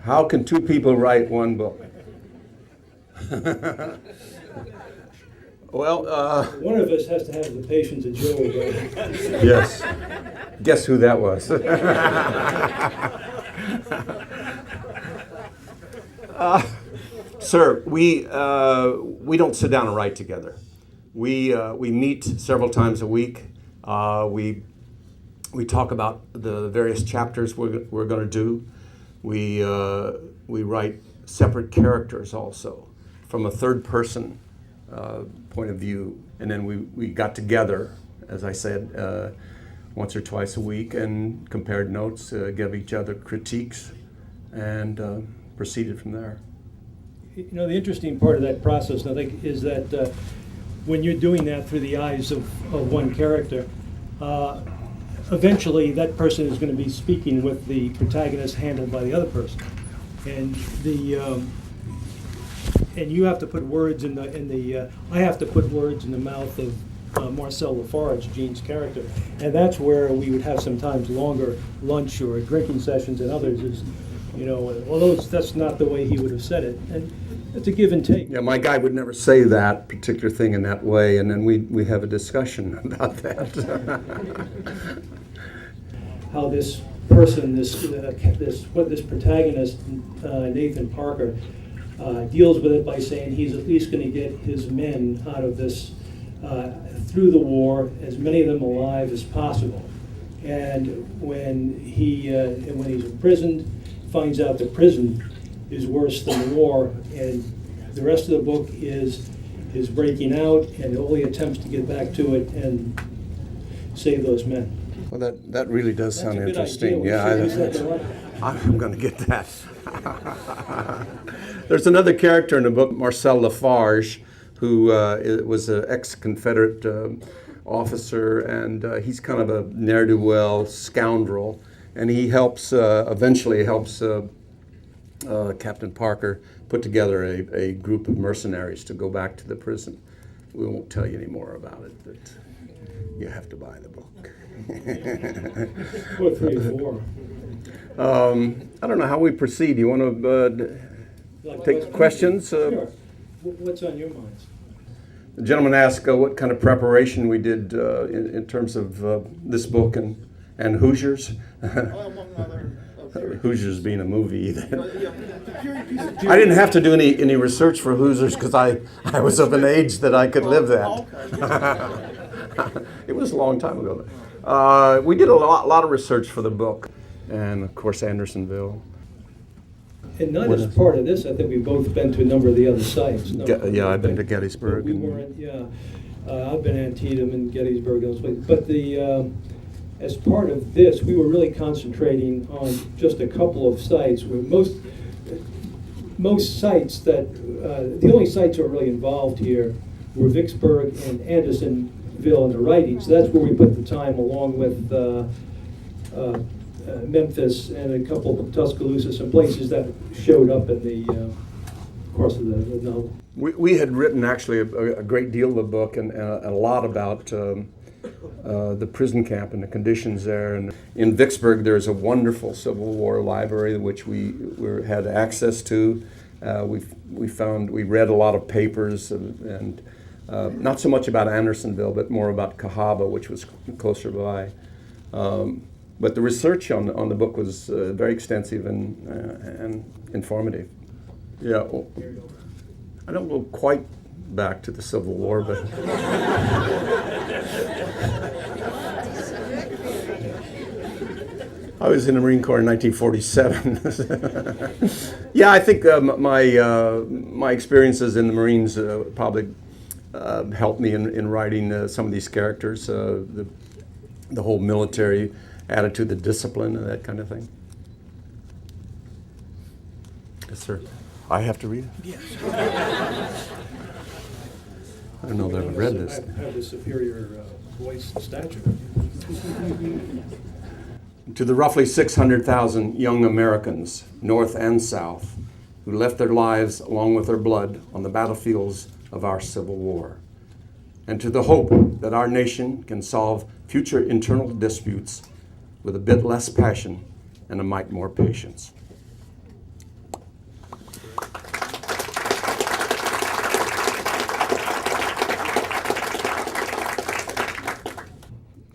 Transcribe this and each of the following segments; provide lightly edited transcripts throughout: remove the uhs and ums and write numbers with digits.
How can two people write one book? Well, one of us has to have the patience of Job. Yes. Guess who that was? Sir, we don't sit down and write together. We meet several times a week. We talk about the various chapters we're going to do. We write separate characters also from a third person point of view, and then we got together, as I said, once or twice a week and compared notes, gave each other critiques, and proceeded from there. You know, the interesting part of that process, I think, is that when you're doing that through the eyes of one character, eventually that person is going to be speaking with the protagonist handled by the other person, and and you have to put words I have to put words in the mouth of Marcel Lafarge, Gene's character, and that's where we would have sometimes longer lunch or drinking sessions, and others is, you know, although that's not the way he would have said it, and it's a give and take. Yeah, my guy would never say that particular thing in that way, and then we have a discussion about that. How this person, this protagonist, Nathan Parker, deals with it by saying he's at least going to get his men out of this through the war, as many of them alive as possible. And when he's imprisoned, finds out the prison is worse than the war, and the rest of the book is breaking out and all the attempts to get back to it and save those men. Well, that really does sound interesting. Yeah, I'm going to get that. There's another character in the book, Marcel Lafarge, who was an ex-Confederate officer, and he's kind of a ne'er-do-well scoundrel, and he eventually helps Captain Parker put together a group of mercenaries to go back to the prison. We won't tell you any more about it, but you have to buy the book. Or 3 or 4. I don't know how we proceed. You want to take questions? Sure. What's on your minds? The gentleman asked what kind of preparation we did in terms of this book and Hoosiers. Among other Hoosiers being a movie. I didn't have to do any research for Hoosiers because I was of an age that I could live that. It was a long time ago. We did a lot of research for the book, and of course Andersonville. And not as part of this, I think we've both been to a number of the other sites. Yeah, I've been to Gettysburg. We weren't. Yeah, I've been at Antietam and Gettysburg and those places. But as part of this, we were really concentrating on just a couple of sites. Where most sites that the only sites that were really involved here were Vicksburg and Andersonville in the writing. So that's where we put the time, along with Memphis and a couple of Tuscaloosa, some places that showed up in the course of the novel. We had written actually a great deal of the book and a lot about the prison camp and the conditions there. And in Vicksburg, there's a wonderful Civil War library which we had access to. We read a lot of papers and not so much about Andersonville, but more about Cahaba, which was closer by. But the research on the book was very extensive and informative. Yeah, well, I don't go quite back to the Civil War, but I was in the Marine Corps in 1947. Yeah, I think my experiences in the Marines probably helped me in writing some of these characters, the whole military attitude, the discipline, and that kind of thing. Yes, sir. I have to read it? Yes. I don't know that I've read this. I have a superior voice and stature. To the roughly 600,000 young Americans, North and South, who left their lives along with their blood on the battlefields of our Civil War, and to the hope that our nation can solve future internal disputes with a bit less passion and a mite more patience.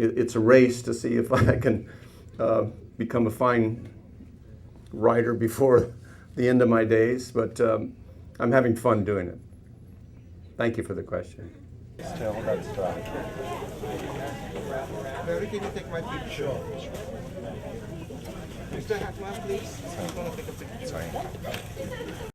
it's a race to see if I can become a fine writer before the end of my days, but I'm having fun doing it. Thank you for the question. Still, that's dry. Mary, can you take my picture? Mr. Hackman, please. I'm going to take a picture. Sorry.